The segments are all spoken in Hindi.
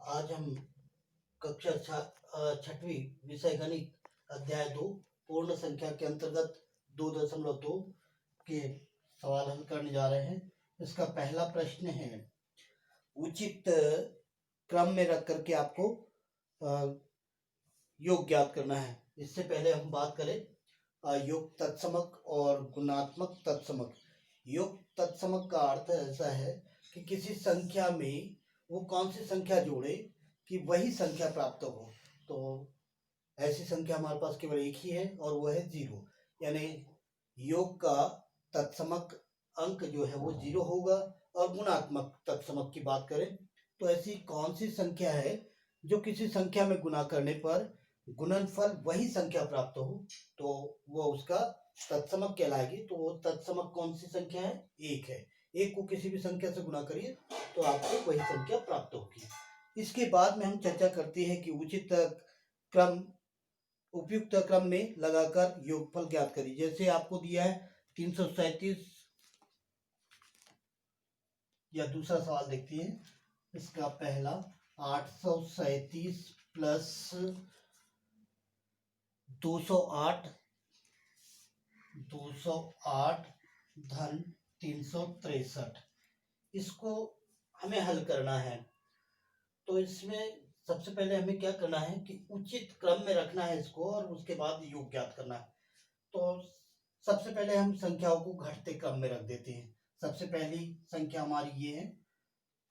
आज हम कक्षा छठवीं विषय गणित अध्याय 2 पूर्ण संख्या के अंतर्गत 2.2 के सवाल हल करने जा रहे हैं। इसका पहला प्रश्न है, उचित क्रम में रख करके आपको योग ज्ञात करना है। इससे पहले हम बात करें योग तत्समक और गुणात्मक तत्समक। योग तत्समक का अर्थ ऐसा है कि किसी संख्या में वो कौन सी संख्या जोड़े कि वही संख्या प्राप्त हो। तो ऐसी संख्या हमारे पास केवल एक ही है और वो है 0, यानी योग का तत्समक अंक जो है वो 0 होगा। और गुणात्मक तत्समक की बात करें तो ऐसी कौन सी संख्या है जो किसी संख्या में गुणा करने पर गुणनफल वही संख्या प्राप्त हो, तो वो उसका तत्समक कहलाएगी। तो वो तत्समक कौन सी संख्या है? 1 है। 1 को किसी भी संख्या से गुणा करिए तो आपको वही संख्या प्राप्त होगी। इसके बाद में हम चर्चा करते हैं कि उचित क्रम उपयुक्त क्रम में लगाकर योगफल ज्ञात करिए। जैसे आपको दिया है 337, या दूसरा सवाल देखते हैं। इसका पहला 837 प्लस 208 धन 363, इसको हमें हल करना है। तो इसमें सबसे पहले हमें क्या करना है कि उचित क्रम में रखना है इसको और उसके बाद योग ज्ञात करना है। तो सबसे पहले हम संख्याओं को घटते क्रम में रख देते हैं। सबसे पहली संख्या हमारी ये है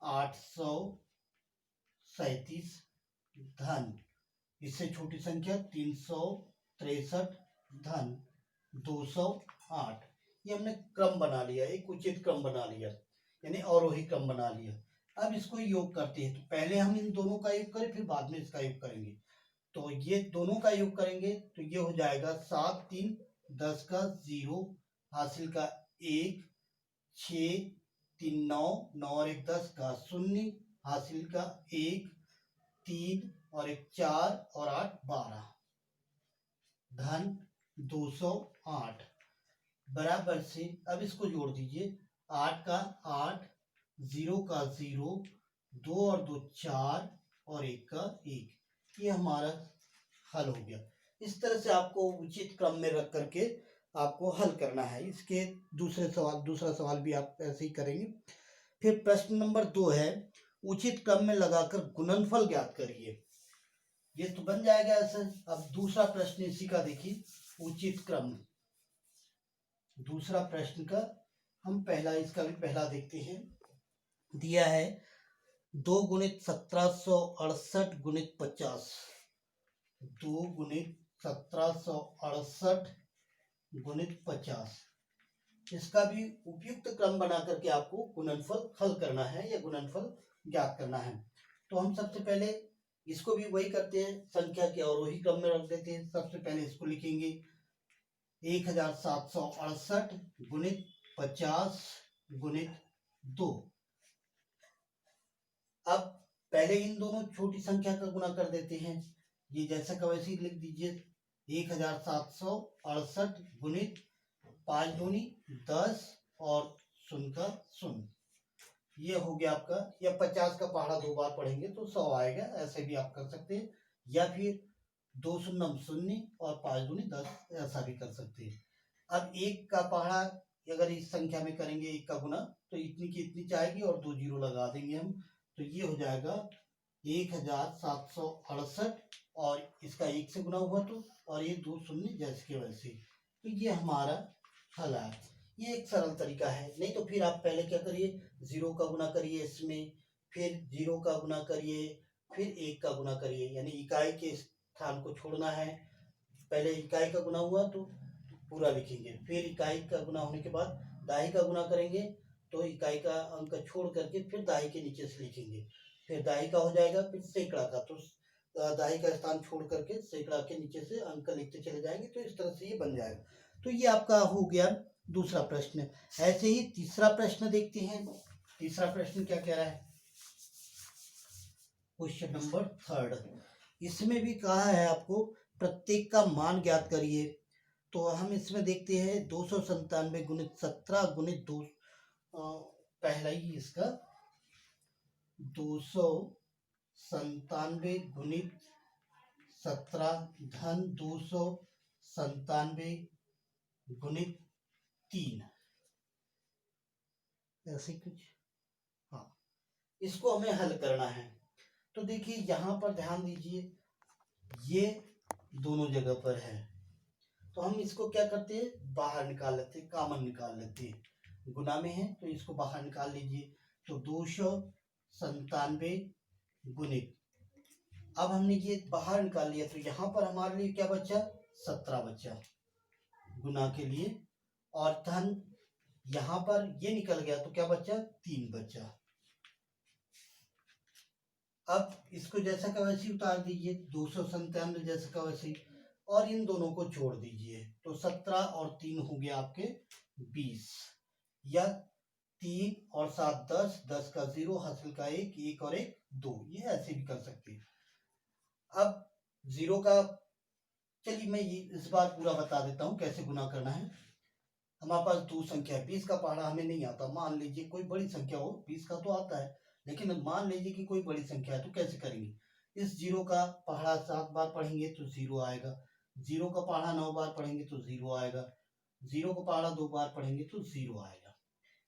837 धन, इससे छोटी संख्या 363 धन 208। ये हमने क्रम बना लिया, एक उचित क्रम बना लिया, यानी अवरोही क्रम बना लिया। अब इसको योग करते हैं। तो पहले हम इन दोनों का योग करें, फिर बाद में इसका योग करेंगे। तो ये दोनों का योग करेंगे तो ये हो जाएगा 7 3 10 का 0, हासिल का 1, 6 3 9, 9 और 1 10 का 0, हासिल का 1, 3 और 1 4 और 8 12 धन 208 बराबर से। अब इसको जोड़ दीजिए, 8 का 8, 0 का 0, 2 और 2 4 और 1 का 1। ये हमारा हल हो गया। इस तरह से आपको उचित क्रम में रख करके आपको हल करना है। इसके दूसरा सवाल भी आप ऐसे ही करेंगे। फिर प्रश्न नंबर 2 है, उचित क्रम में लगाकर गुणनफल ज्ञात करिए। ये तो बन जाएगा ऐसे। अब दूसरा प्रश्न इसी का देखिए, उचित क्रम। दूसरा प्रश्न का हम इसका भी पहला देखते हैं। दिया है 2 गुणित 1768 गुणित 50, 2 गुणित 1768 गुणित 50। इसका भी उपयुक्त क्रम बना करके आपको गुणनफल हल करना है या गुणनफल ज्ञात करना है। तो हम सबसे पहले इसको भी वही करते हैं, संख्या के अवरोही क्रम में रख देते हैं। सबसे पहले इसको लिखेंगे 1768 गुणित 50 गुणित 2। अब पहले इन दोनों छोटी संख्या का गुणा कर देते हैं। ये जैसा का वैसे ही लिख दीजिए, 1768 गुणित 5 दूनी 10 और 0 का 0। ये हो गया आपका। या 50 का पहाड़ा 2 बार पढ़ेंगे तो 100 आएगा, ऐसे भी आप कर सकते हैं। या फिर 2 शून्य 0 और 5 दूनी 10, ऐसा भी कर सकते हैं। अब 1 का पहाड़ा अगर इस संख्या में करेंगे 1 का गुना, तो इतनी की इतनी चाहेगी और 2 जीरो लगा देंगे हम। तो ये हो जाएगा 1768 और इसका 1 से गुना हुआ तो, और ये 2 शून्य जैसे के वैसे। तो ये हमारा हल है। ये एक सरल तरीका है। नहीं तो फिर आप पहले क्या करिए, 0 का गुना करिए इसमें, फिर 0 का गुना करिए, फिर 1 का गुना करिए, यानी इकाई के स्थान को छोड़ना है। पहले इकाई का गुना हुआ तो पूरा लिखेंगे, फिर इकाई का गुना होने के बाद दाई का गुना करेंगे तो इकाई का अंक छोड़ करके फिर दाई के नीचे से लिखेंगे। फिर दाई का हो जाएगा, फिर सैकड़ा का, तो दाई का स्थान छोड़ करके सैकड़ा के नीचे से अंक लिखते चले जाएंगे। तो इस तरह से ये बन जाएगा। तो ये आपका हो गया दूसरा प्रश्न। ऐसे ही तीसरा प्रश्न देखते हैं। तीसरा प्रश्न क्या कह रहा है? Question number 3। इसमें भी कहा है आपको प्रत्येक का मान ज्ञात करिए। तो हम इसमें देखते हैं 297 गुणित 17 गुणित 2, पहला ही इसका 297 97 गुणित 17 धन 297 गुणित 3, ऐसे कुछ। हाँ, इसको हमें हल करना है। तो देखिए यहाँ पर ध्यान दीजिए, ये दोनों जगह पर है, तो हम इसको क्या करते हैं, बाहर निकाल लेते हैं, कॉमन निकाल लेते हैं। गुना में है तो इसको बाहर निकाल लीजिए, तो 297 गुणित, अब हमने ये बाहर निकाल लिया तो यहाँ पर हमारे लिए क्या बचा, 17 बचा गुना के लिए, और धन यहाँ पर ये निकल गया तो क्या बचा, 3 बचा। अब इसको जैसा का वैसे उतार दीजिए, 297 जैसा का वैसे, और इन दोनों को जोड़ दीजिए, तो 17 और 3 हो गया आपके 20, या 3 और 7 10, 10 का 0, हासिल का 1, 1 और 1 2, ये ऐसे भी कर सकते हैं। अब 0 का, चलिए मैं ये इस बार पूरा बता देता हूँ कैसे गुना करना है। हमारे पास दो संख्या है, 20 का पहाड़ा हमें नहीं आता, मान लीजिए कोई बड़ी संख्या हो, 20 का तो आता है, लेकिन मान लीजिए कि कोई बड़ी संख्या है, तो कैसे करेंगे, इस 0 का पहाड़ा 7 बार पढ़ेंगे तो 0 आएगा, 0 का पहाड़ा 9 बार पढ़ेंगे तो 0 आएगा, 0 का पहाड़ा 2 बार पढ़ेंगे तो 0 आएगा।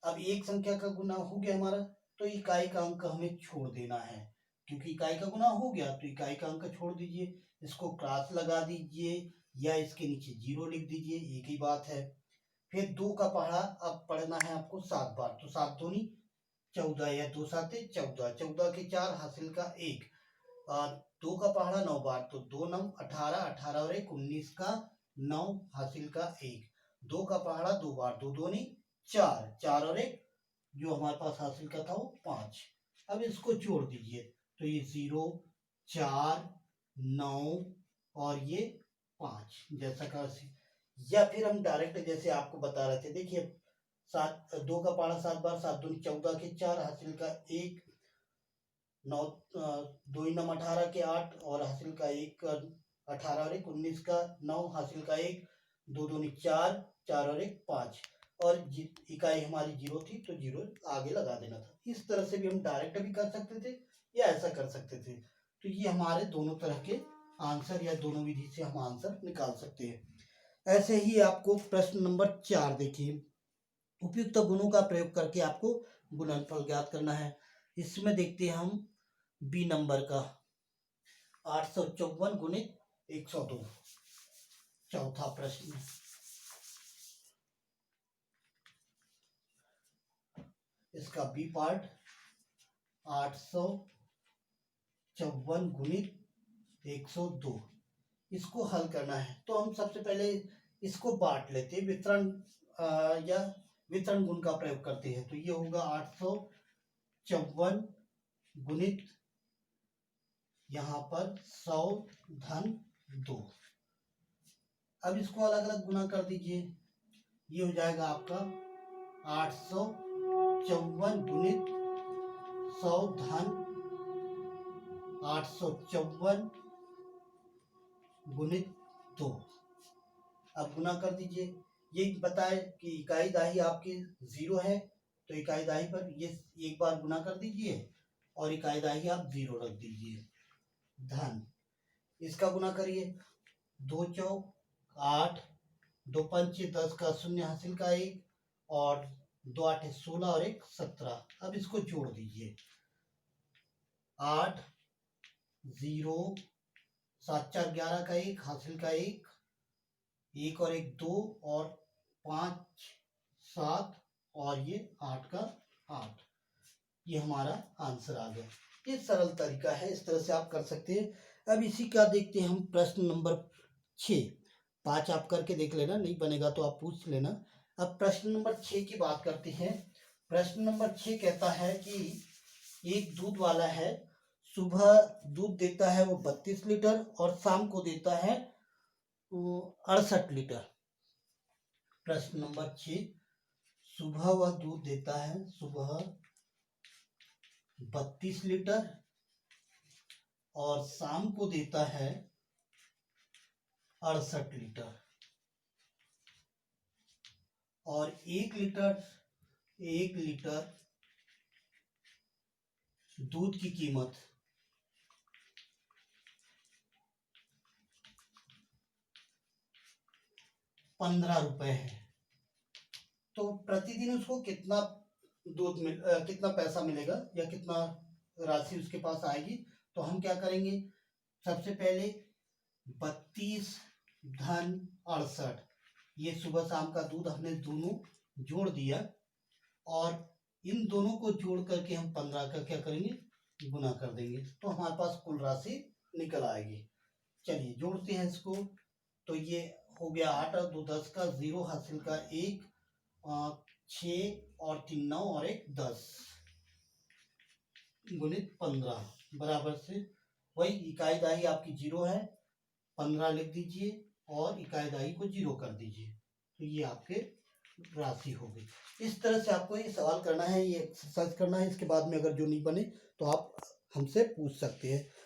अब एक संख्या का गुना हो गया हमारा, तो इकाई का अंक हमें छोड़ देना है, क्योंकि इकाई का गुना हो गया तो इकाई का अंक छोड़ दीजिए, इसको क्रॉस लगा दीजिए या इसके नीचे 0 लिख दीजिए, एक ही बात है। फिर 2 का पहाड़ा अब पढ़ना है आपको 7 बार, तो 7 दूनी 14, या 2 साते 14, 14 के 4, हासिल का 1, और 2 का पहाड़ा 9 बार, तो 2 9 18, 18 और 1 19 का 9, हासिल का 1, 2 का पहाड़ा 2 बार, 2 दूनी 4, 4 और 1 जो हमारे पास हासिल का था वो 5। अब इसको जोड़ दीजिए, तो ये 0 4 9 और ये 5 जैसा का, या फिर हम डायरेक्ट जैसे आपको बता रहे थे, देखिए 7 2 का पहाड़ा 7 बार, 7 दूनी 14 के 4, हासिल का 1, 9 2 9 18 के 8 और हासिल का 1, 18 और 1 19 का 9, हासिल का 1, 2 दूनी 4, 4 और 1 5, और इकाई हमारी 0 थी तो 0 आगे लगा देना था। इस तरह से भी हम डायरेक्ट भी कर सकते थे या ऐसा कर सकते थे। तो ये हमारे दोनों तरह के आंसर, या दोनों विधि से हम आंसर निकाल सकते हैं। ऐसे ही आपको प्रश्न नंबर 4 देखिए, उपयुक्त गुणों का प्रयोग करके आपको गुणनफल ज्ञात करना है। इसमें देखते हैं हम बी नंबर का, 854 गुणित 102, चौथा प्रश्न। इसका बी पार्ट 854 गुणित 102, इसको हल करना है। तो हम सबसे पहले इसको बांट लेते हैं, वितरण या वितरण गुण का प्रयोग करते हैं। तो ये होगा 854 गुणित यहाँ पर 100 धन 2। अब इसको अलग अलग गुना कर दीजिए, ये हो जाएगा आपका 854 गुणित 100 धन 854 गुणित 2। अब गुना कर दीजिए, ये बताए कि इकाई दाही आपकी 0 है, तो इकाई दाही पर ये एक बार गुना कर दीजिए और इकाई दाही आप 0 रख दीजिए, धन इसका गुना करिए, 2 चौक 8, 2 पंचे 10 का 0, हासिल का 1, और 2 8 16 और 1 17। अब इसको जोड़ दीजिए, 8 0 7 4 11 का 1, हासिल का 1, 1 और 1 2, और 5 7, और ये 8 का 8, ये हमारा आंसर आ गया। ये सरल तरीका है, इस तरह से आप कर सकते हैं। अब इसी का देखते हैं हम प्रश्न नंबर 6। 5 आप करके देख लेना, नहीं बनेगा तो आप पूछ लेना। अब प्रश्न नंबर 6 की बात करते हैं। प्रश्न नंबर 6 कहता है कि एक दूध वाला है, सुबह दूध देता है वो 32 लीटर और शाम को देता है 68 लीटर। प्रश्न नंबर 6, सुबह वह दूध देता है, सुबह 32 लीटर और शाम को देता है 68 लीटर, और 1 लीटर दूध की कीमत 15 रुपए है। तो प्रतिदिन उसको कितना कितना पैसा मिलेगा या कितना राशि उसके पास आएगी। तो हम क्या करेंगे, सबसे पहले 32 धन 68, ये सुबह शाम का दूध हमने दोनों जोड़ दिया और इन दोनों को जोड़ करके हम 15 का क्या करेंगे, गुना कर देंगे, तो हमारे पास कुल राशि निकल आएगी। चलिए जोड़ते हैं इसको। तो ये हो गया 8 और 2 10 का, 0 हासिल का 1, 6 और 3 9 और 1 10 गुणित 15 बराबर से वही इकाई दाई आपकी 0 है, 15 लिख दीजिए और इकाई दाई को 0 कर दीजिए, तो ये आपके राशि हो गई। इस तरह से आपको ये सवाल करना है, ये एक्सरसाइज करना है। इसके बाद में अगर जो नहीं बने तो आप हमसे पूछ सकते हैं।